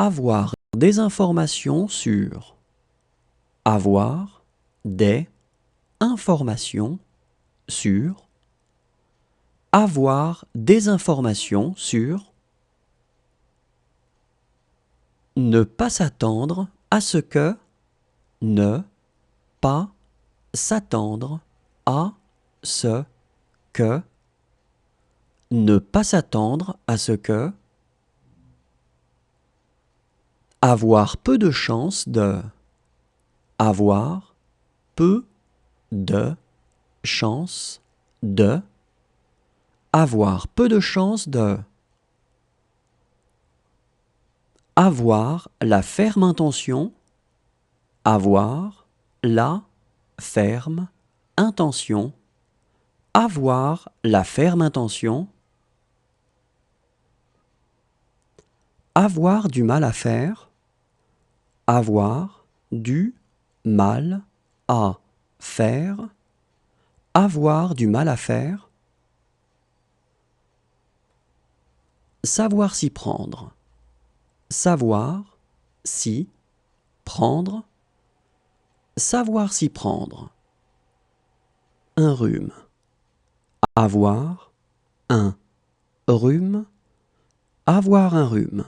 Avoir des informations sur. Avoir des informations sur. Avoir des informations sur. Ne pas s'attendre à ce que. Ne pas s'attendre à ce que. Ne pas s'attendre à ce que. Avoir peu de chance de. Avoir peu de chance de. Avoir peu de chance de. Avoir la ferme intention. Avoir la ferme intention. Avoir la ferme intention. Avoir du mal à faire. Avoir du mal à faire. Avoir du mal à faire. Savoir s'y prendre. Savoir s'y prendre. Savoir s'y prendre. Un rhume. Avoir un rhume. Avoir un rhume.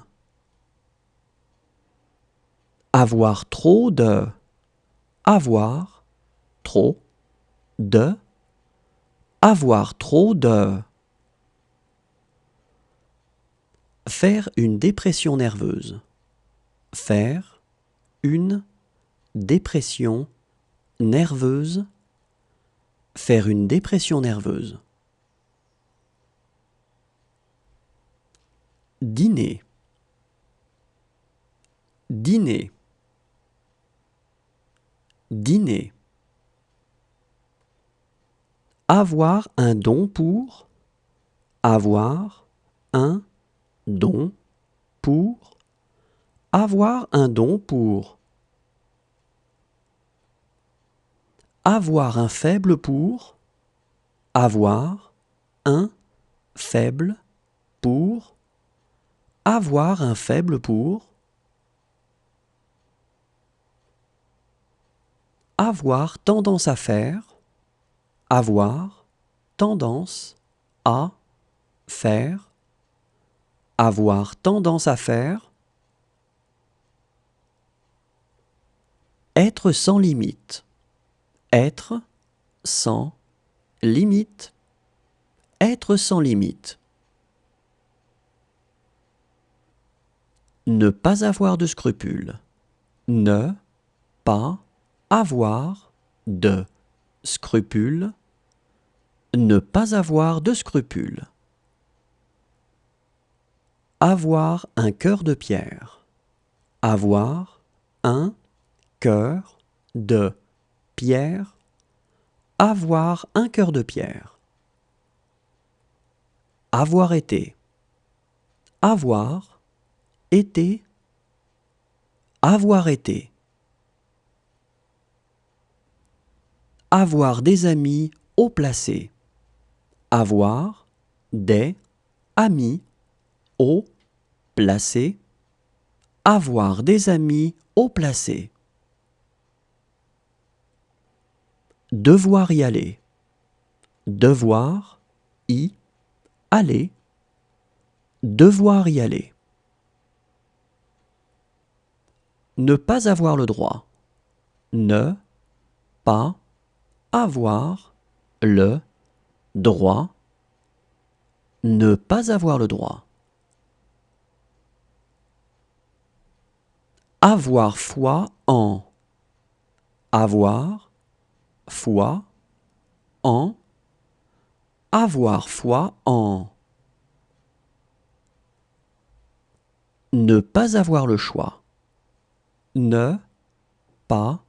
Avoir trop de. Avoir trop de. Avoir trop de. Faire une dépression nerveuse. Faire une dépression nerveuse. Faire une dépression nerveuse. Dîner. Dîner. Dîner. Avoir un don pour. Avoir un don pour. Avoir un don pour. Avoir un faible pour. Avoir un faible pour. Avoir un faible pour. Avoir tendance à faire. Avoir tendance à faire. Avoir tendance à faire. Être sans limite. Être sans limite. Être sans limite. Ne pas avoir de scrupules. Ne pas avoir de scrupules. Ne pas avoir de scrupules. Avoir un cœur de pierre. Avoir un cœur de pierre. Avoir un cœur de pierre. Avoir été. Avoir été. Avoir été. Avoir des amis haut placés. Avoir des amis haut placés. Avoir des amis haut placés. Devoir y aller. Devoir y aller. Devoir y aller. Ne pas avoir le droit. Ne pas avoir le droit. Ne pas avoir le droit. Avoir foi en. Avoir foi en. Avoir foi en. Ne pas avoir le choix. Ne pas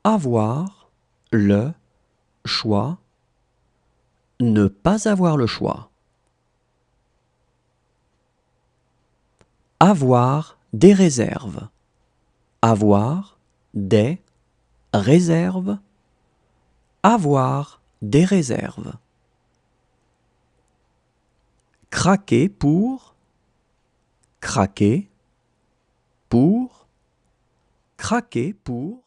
avoir le choix. Ne pas avoir le choix. Avoir des réserves. Avoir des réserves. Avoir des réserves. Craquer pour. Craquer. pour, craquer pour.